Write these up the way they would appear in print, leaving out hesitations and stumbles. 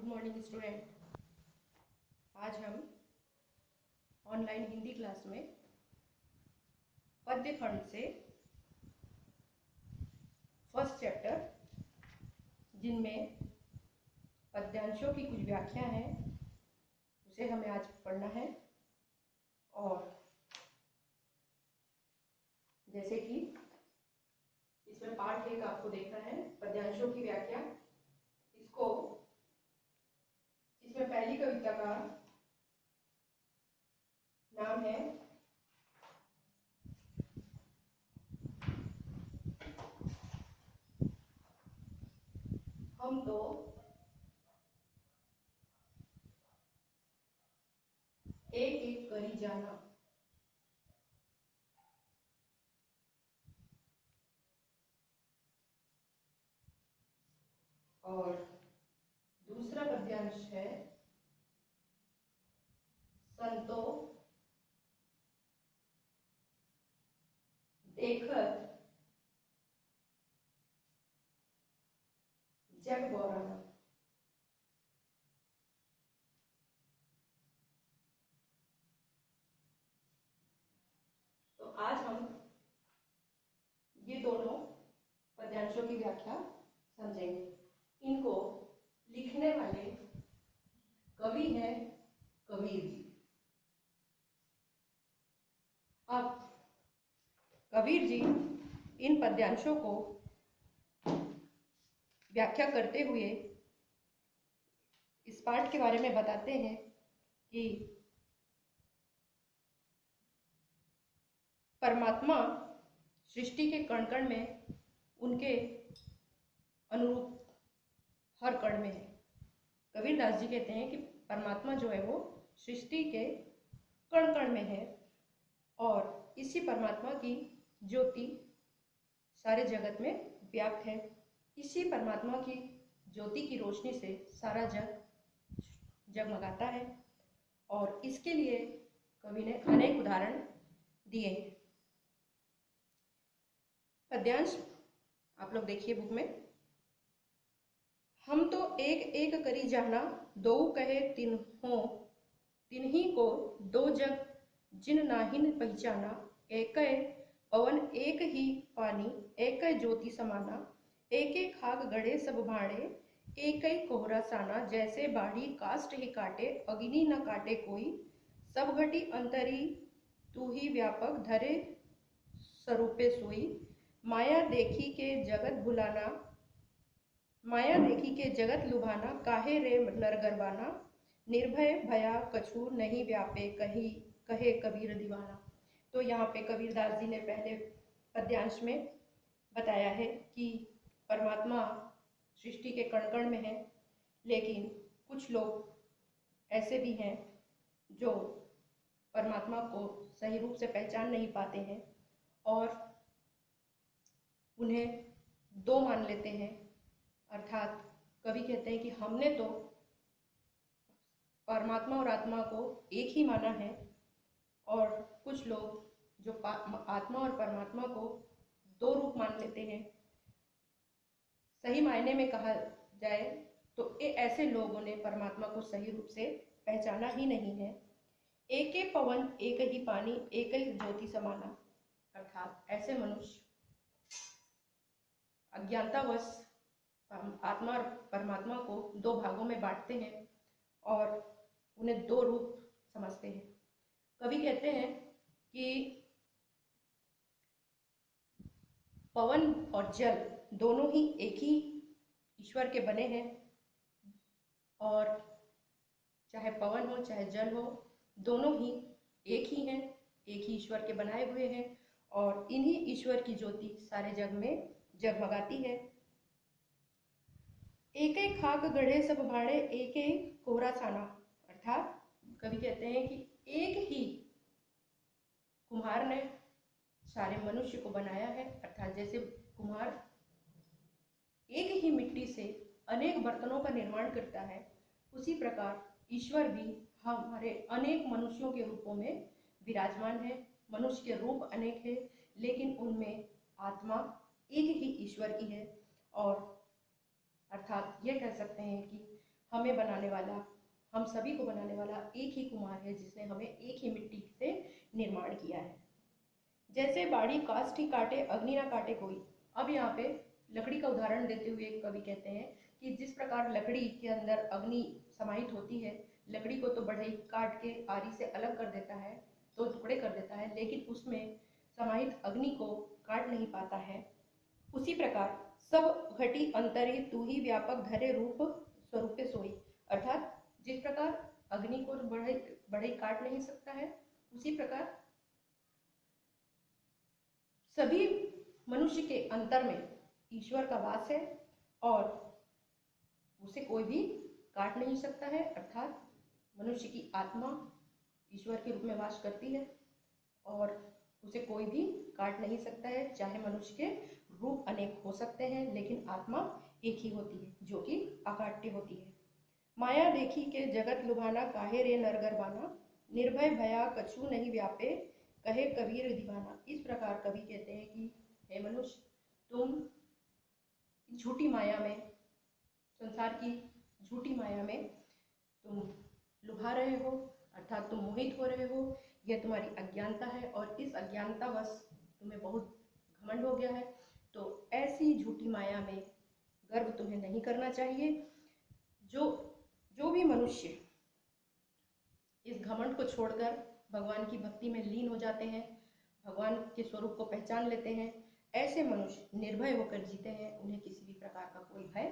Good morning student. आज हम online Hindi class में पद्य खंड से फर्स्ट चैप्टर, जिनमें पद्यांशों की कुछ व्याख्या है, उसे हमें आज पढ़ना है। और जैसे कि इसमें पाठ 1 आपको देखना है, पद्यांशों की व्याख्या। इसमें पहली कविता का नाम है हम तो एक एक करी जाना। और दूसरा पद्यांश है संतो देखत जग बौराना। तो आज हम ये दोनों पद्यांशों की व्याख्या समझेंगे। इनको लिखने वाले कवि हैं कबीर जी। अब कबीर जी इन पद्यांशों को व्याख्या करते हुए इस पाठ के बारे में बताते हैं कि परमात्मा सृष्टि के कण कण में उनके अनुरूप हर कण में है। कबीरदास जी कहते हैं कि परमात्मा जो है वो सृष्टि के कण कण में है और इसी परमात्मा की ज्योति सारे जगत में व्याप्त है। इसी परमात्मा की ज्योति की रोशनी से सारा जग जगमगाता है और इसके लिए कवि ने अनेक उदाहरण दिए हैं। पद्यांश आप लोग देखिए बुक में। हम तो एक एक करी जाना, दो कहे तिन हो, तिन्ही को दो जग जिन नाहिन पहचाना। एक पवन एक ही पानी, एक ज्योति समाना। एक खाक गढ़े सब भाड़े, एक कोहरा साना। जैसे बाढ़ी काष्ठ ही काटे, अग्नि न काटे कोई। सब घटी अंतरी तू ही व्यापक, धरे स्वरूपे सोई। माया देखी के जगत भुलाना, माया देखी के जगत लुभाना। काहे रे नर गरबाना, निर्भय भया कछु नहीं व्यापे, कही कहे कबीर दीवाना। तो यहाँ पे कबीरदास जी ने पहले पद्यांश में बताया है कि परमात्मा सृष्टि के कण कण में है, लेकिन कुछ लोग ऐसे भी हैं जो परमात्मा को सही रूप से पहचान नहीं पाते हैं और उन्हें दो मान लेते हैं। अर्थात कवि कहते हैं कि हमने तो परमात्मा और आत्मा को एक ही माना है और कुछ लोग जो आत्मा और परमात्मा को दो रूप मान लेते हैं। सही मायने में कहा जाए तो ऐसे लोगों ने परमात्मा को सही रूप से पहचाना ही नहीं है। एक पवन एक ही पानी, एक ही ज्योति समाना। अर्थात ऐसे मनुष्य अज्ञानतावश आत्मा और परमात्मा को दो भागों में बांटते हैं और उन्हें दो रूप समझते हैं। कवि कहते हैं कि पवन और जल दोनों ही एक ही ईश्वर के बने हैं और चाहे पवन हो चाहे जल हो, दोनों ही एक ही हैं, एक ही ईश्वर के बनाए हुए हैं और इन्हीं ईश्वर की ज्योति सारे जग में जगमगाती है। एक एक खाक गढ़े सब भाड़े, एक एक कोहरा साना। अर्थात कवि कहते हैं कि एक ही कुम्हार ने सारे मनुष्य को बनाया है। अर्थात जैसे कुम्हार एक ही मिट्टी से अनेक बर्तनों का निर्माण करता है, उसी प्रकार ईश्वर भी हमारे अनेक मनुष्यों के रूपों में विराजमान है। मनुष्य के रूप अनेक है, लेकिन उनमें आत्मा एक ही ईश्वर की है। और अर्थात ये कह सकते हैं कि हमें बनाने वाला, हम सभी को बनाने वाला एक ही कुम्हार है, जिसने हमें एक ही मिट्टी से निर्माण किया है। जैसे बाड़ी काष्ठ ही काटे अग्नि ना काटे कोई। अब यहाँ पे लकड़ी का उदाहरण देते हुए कवि कहते हैं कि जिस प्रकार लकड़ी के अंदर अग्नि समाहित होती है, लकड़ी को तो बढ़ई काट के आरी से अलग कर देता है, तो टुकड़े कर देता है, लेकिन उसमें समाहित अग्नि को काट नहीं पाता है। उसी प्रकार सब घटी अंतरी तू ही व्यापक धरे रूप स्वरूपे सोई। अर्थात जिस प्रकार अग्नि को बढ़ई काट नहीं सकता है, उसी प्रकार सभी मनुष्य के अंतर में ईश्वर का वास है और उसे कोई भी काट नहीं सकता है। अर्थात मनुष्य की आत्मा ईश्वर के रूप में वास करती है और उसे कोई भी काट नहीं सकता है। चाहे मनुष्य के रूप अनेक हो सकते हैं, लेकिन आत्मा एक ही होती है, जो कि अकाट्य होती है। माया देखी के जगत लुभाना, काहे रे नरगर बाना, निर्भय भया कछु नहीं व्यापे, कहे कबीर दीवाना। इस प्रकार कवि कहते हैं कि हे मनुष्य, तुम झूठी माया में, संसार की झूठी माया में तुम लुभा रहे हो, अर्थात तुम मोहित हो रहे हो। यह तुम्हारी अज्ञानता है और इस अज्ञानतावश तुम्हें बहुत घमंड हो गया है। तो ऐसी झूठी माया में गर्व तुम्हें नहीं करना चाहिए। जो भी मनुष्य इस घमंड को छोड़कर भगवान की भक्ति में लीन हो जाते हैं, भगवान के स्वरूप को पहचान लेते हैं, ऐसे मनुष्य निर्भय होकर जीते हैं। उन्हें किसी भी प्रकार का कोई भय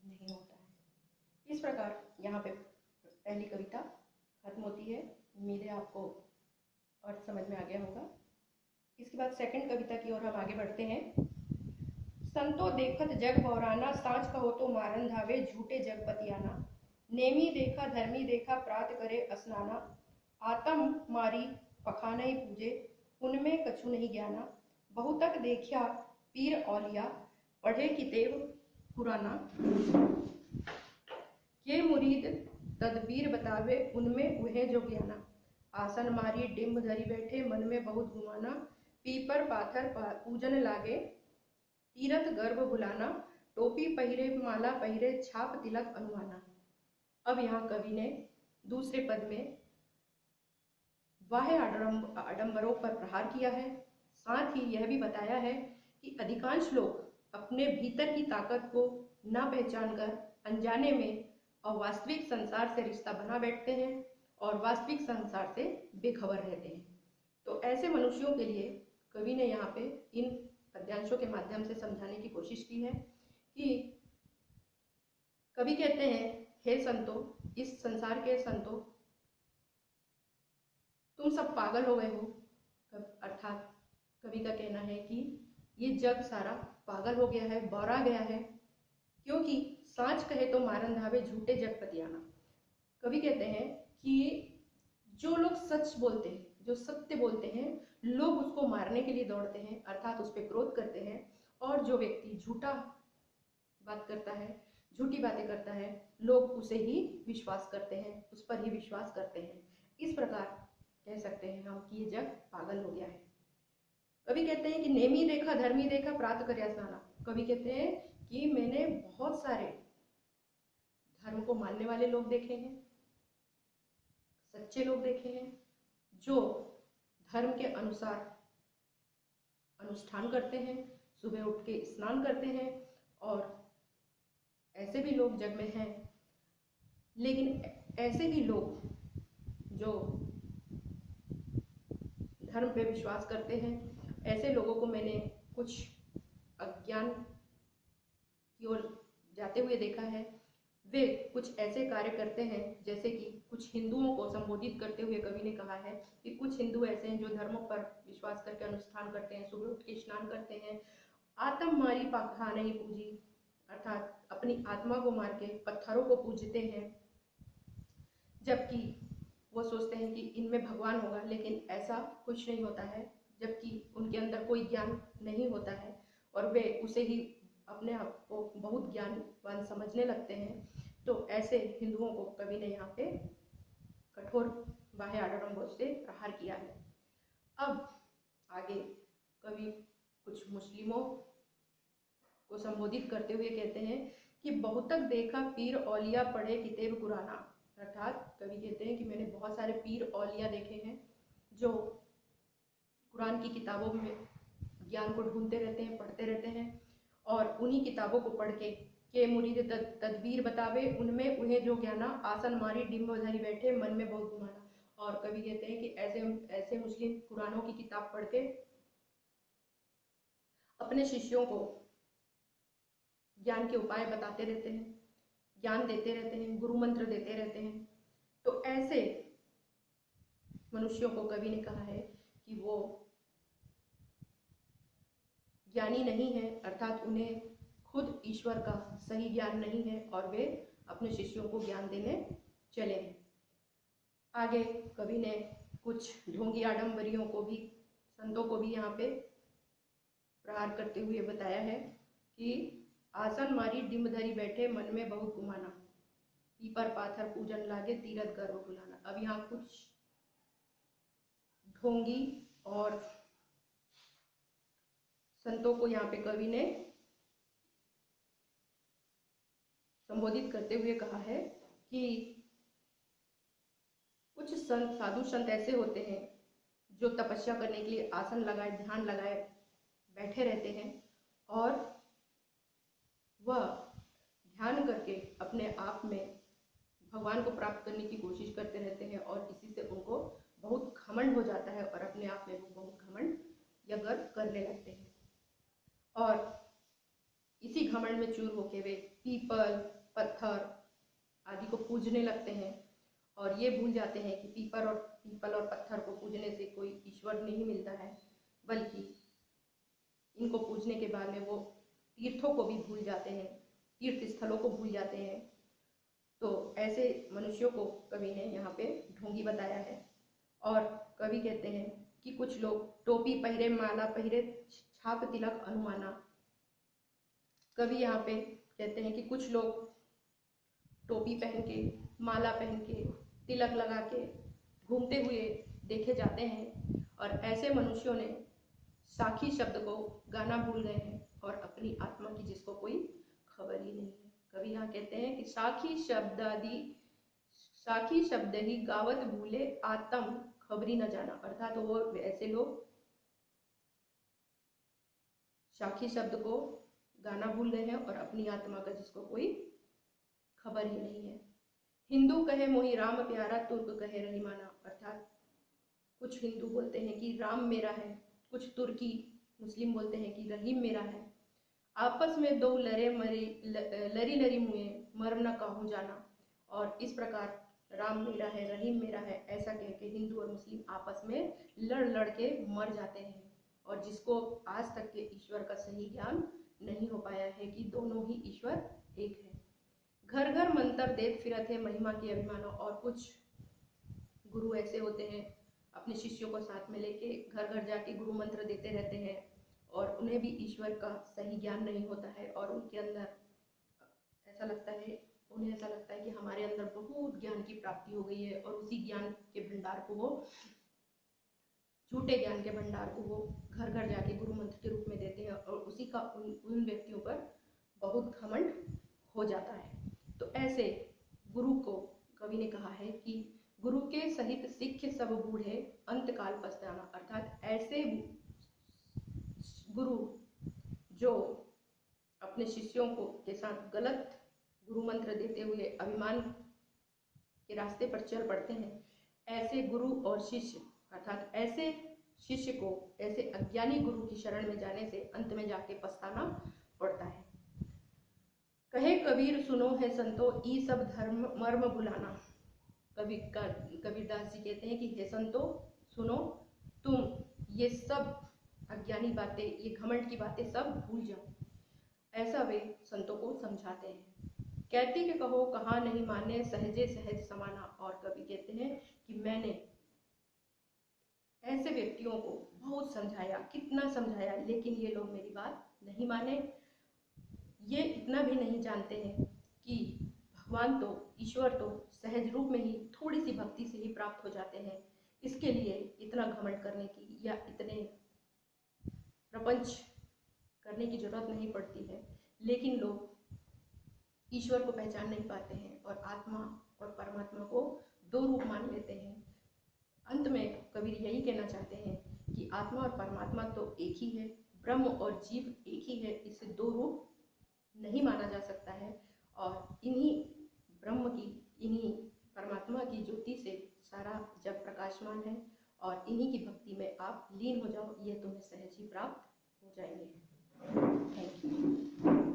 नहीं होता है। इस प्रकार यहाँ पे पहली कविता खत्म होती है। उम्मीद है आपको अर्थ समझ में आ गया होगा। इसके बाद सेकंड कविता की ओर हम आगे बढ़ते हैं। संतो देखत जग बौराना, सांझ कहो तो मारन धावे, झूठे जग पतियाना, नेमी देखा धर्मी देखा प्रात करे स्नाना, आतम मारी पखानई पूजे, उनमें कछु नहीं ज्ञाना, बहुतक देखा पीर औलिया, पढ़े कितेब पुराना, ये मुरीद तदबीर बतावे, उनमें वह जो ज्ञाना, आसन मारी डिम्ब धरी बैठे, मन में बहुत गुमाना, पीपर पाथर पूजन लागे, तीरथ गर्भ बुलाना, टोपी पहिरे माला पहिरे, छाप तिलक अनुमाना। अब यहाँ कवि ने दूसरे पद में बाह्य आडंबरों पर प्रहार किया है। साथ ही यह भी बताया है कि अधिकांश लोग अपने भीतर की ताकत को ना पहचानकर अनजाने में अवास्तविक संसार से रिश्ता बना बैठते हैं और वास्तविक संसार से बेखबर रहते हैं। तो ऐसे मनुष्यों के लिए कवि ने यहाँ पे इन पद्यांशों के माध्यम से समझाने की कोशिश की है कि कवि कहते हैं, हे संतो, इस संसार के संतो, तुम सब पागल हो गए हो। अर्थात कवि का कहना है कि ये जग सारा पागल हो गया है, बौरा गया है, क्योंकि सांच कहे तो मारन धावे, झूठे जग पतियाना। कवि कहते हैं कि जो लोग सच बोलते हैं, जो सत्य बोलते हैं, लोग उसको मारने के लिए दौड़ते हैं, अर्थात उस पर क्रोध करते हैं। और जो व्यक्ति झूठा बात करता है, झूठी बातें करता है, लोग उसे ही विश्वास करते हैं, उस पर ही विश्वास करते हैं। इस प्रकार कह सकते हैं हम कि ये जग पागल हो गया है। कवि कहते हैं कि नेमी देखा धर्मी देखा प्रात कर्या स्नाना। कवि कहते हैं कि मैंने बहुत सारे धर्म को मानने वाले लोग देखे हैं, सच्चे लोग देखे हैं, जो धर्म के अनुसार अनुष्ठान करते हैं, सुबह उठ के स्नान करते हैं, और ऐसे भी लोग जग में हैं। लेकिन ऐसे ही लोग जो धर्म पे विश्वास करते हैं, ऐसे लोगों को मैंने कुछ अज्ञान की ओर जाते हुए देखा है। वे कुछ ऐसे कार्य करते हैं, जैसे कि कुछ हिंदुओं को संबोधित करते हुए कवि ने कहा है कि कुछ हिंदू ऐसे हैं जो धर्मों पर विश्वास करके अनुष्ठान करते हैं, सुबह उठ के स्नान करते हैं, आत्म मारी पाखा नहीं पूजी, अर्थात अपनी आत्मा को मार के पत्थरों को पूजते हैं, जबकि वो सोचते हैं कि इनमें भगवान होगा, लेकिन ऐसा कुछ नहीं होता है, जबकि उनके अंदर कोई ज्ञान नहीं होता है और वे उसे ही अपने आप को बहुत ज्ञानवान समझने लगते हैं। तो ऐसे हिंदुओं को कवि ने यहाँ पे कठोर बाह्य आडंबरों से प्रहार किया है। अब आगे कवि कुछ मुस्लिमों को संबोधित करते हुए कहते हैं कि बहुतक देखा पीर औलिया पढ़े किताब कुराना। अर्थात कवि कहते हैं कि मैंने बहुत सारे पीर औलिया देखे हैं जो कुरान की किताबों में ज्ञान को ढूंढते रहते हैं, पढ़ते रहते हैं, और उन्हीं किताबों को पढ़ के मुरीद तदबीर बतावे, उनमें उन्हें जो ज्ञाना आसन मारी डिम्ब धरी बैठे मन में बहुत घुमाना। और कवि कहते हैं कि ऐसे ऐसे मुस्लिम कुरानों की किताब पढ़ के अपने शिष्यों को ज्ञान के उपाय बताते रहते हैं, ज्ञान देते रहते हैं, गुरु मंत्र देते रहते हैं। तो ऐसे मनुष्यों को कवि ने कहा है कि वो ज्ञानी नहीं है, अर्थात उन्हें खुद ईश्वर का सही ज्ञान नहीं है और वे अपने शिष्यों को ज्ञान देने चले हैं। आगे कवि ने कुछ ढोंगी आडम्बरियों को भी, संतों को भी यहाँ पे प्रहार करते हुए बताया है कि आसन मारी डिम्ब धरी बैठे मन में बहुत गुमाना, पीपर पाथर पूजन लागे तीरथ गर्व बुलाना। अब यहाँ कुछ ढोंगी और संतों को यहाँ पे कवि ने संबोधित करते हुए कहा है कि कुछ संत, साधु संत ऐसे होते हैं जो तपस्या करने के लिए आसन लगाए, ध्यान लगाए बैठे रहते हैं और वह ध्यान करके अपने आप में भगवान को प्राप्त करने की कोशिश करते रहते हैं और इसी से उनको बहुत घमंड हो जाता है और अपने आप में वो बहुत घमंड या गर्व करने लगते हैं। और इसी घमंड में चूर होके वे पीपल, पत्थर आदि को पूजने लगते हैं और ये भूल जाते हैं कि पीपल और पत्थर को पूजने से कोई ईश्वर नहीं मिलता है, बल्कि इनको पूजने के बाद में वो तीर्थों को भी भूल जाते हैं, तीर्थ स्थलों को भूल जाते हैं। तो ऐसे मनुष्यों को कवि ने यहाँ पे ढोंगी बताया है। और कवि कहते हैं कि कुछ लोग टोपी पहरे, माला पहरे, छाप तिलक अनुमाना। कवि यहाँ पे कहते हैं कि कुछ लोग टोपी पहन के, माला पहन के, तिलक लगा के घूमते हुए देखे जाते हैं और ऐसे मनुष्यों ने साखी शब्द को गाना भूल गए हैं और अपनी आत्मा की जिसको कोई खबर ही नहीं है। कवि यहाँ कहते हैं कि साखी शब्द ही गावत भूले आत्म खबरी न जाना। अर्थात वो ऐसे लोग साखी शब्द को गाना भूल गए हैं और अपनी आत्मा का जिसको कोई खबर ही नहीं है। हिंदू कहे मोही राम प्यारा, तुर्क कहे रहीमाना। अर्थात कुछ हिंदू बोलते हैं कि राम मेरा है, कुछ तुर्की मुस्लिम बोलते हैं कि रहीम मेरा है। आपस में दो लरे मरे लरी लरी मुए मर्म न काहू जाना। और इस प्रकार राम मेरा है, रहीम मेरा है, ऐसा कह के हिंदू और मुस्लिम आपस में लड़ लड़ के मर जाते हैं और जिसको आज तक के ईश्वर का सही ज्ञान नहीं हो पाया है कि दोनों ही ईश्वर एक है। घर घर मंत्र देत फिरत है महिमा की अभिमानो। और कुछ गुरु ऐसे होते हैं अपने शिष्यों को साथ में लेके घर घर जाके गुरु मंत्र देते रहते हैं और उन्हें भी ईश्वर का सही ज्ञान नहीं होता है और उनके अंदर उन्हें ऐसा लगता है कि हमारे अंदर बहुत ज्ञान की प्राप्ति हो गई है और उसी ज्ञान के भंडार को वो, झूठे ज्ञान के भंडार को वो घर घर जाके गुरु मंत्र के रूप में देते हैं और उसी का उन व्यक्तियों पर बहुत घमंड हो जाता है। तो ऐसे गुरु को कवि ने कहा है कि गुरु के सहित सिख सब बूढ़े अंतकाल पछताना। अर्थात ऐसे गुरु जो अपने शिष्यों को के साथ गलत गुरु मंत्र देते हुए अभिमान के रास्ते पर चल पड़ते हैं, ऐसे गुरु और शिष्य अर्थात ऐसे शिष्य को ऐसे अज्ञानी गुरु की शरण में जाने से अंत में जाके पछताना पड़ता है। कहे कबीर सुनो है संतो, ई सब धर्म मर्म बुलाना। कबीरदास जी कहते हैं कि हे संतो सुनो, तुम ये सब अज्ञानी बातें, ये घमंड की बातें सब भूल जाओ, ऐसा वे संतों को समझाते हैं। कहती कि कहो कहाँ नहीं माने, सहजे सहज समाना। और कवि कहते हैं कि मैंने ऐसे व्यक्तियों को बहुत समझाया, कितना समझाया, लेकिन ये लोग मेरी बात नहीं माने। ये इतना भी नहीं जानते हैं कि भगवान तो, ईश्वर तो सहज रूप में ही थोड़ी सी भक्ति से ही प्राप्त हो जाते हैं। इसके लिए इतना घमंड करने की या इतने प्रपंच करने की जरूरत नहीं पड़ती है। लेकिन लोग ईश्वर को पहचान नहीं पाते हैं और आत्मा और परमात्मा को दो रूप मान लेते हैं। अंत में कबीर यही कहना चाहते हैं कि आत्मा और परमात्मा तो एक ही है, ब्रह्म और जीव एक ही है, इसे दो रूप नहीं माना जा सकता है। और इन्हीं ब्रह्म की, इन्हीं परमात्मा की ज्योति से सारा जग प्रकाशमान है और इन्हीं की भक्ति में आप लीन हो जाओ, ये तुम्हें सहज ही प्राप्त हो जाएंगे। Thank you.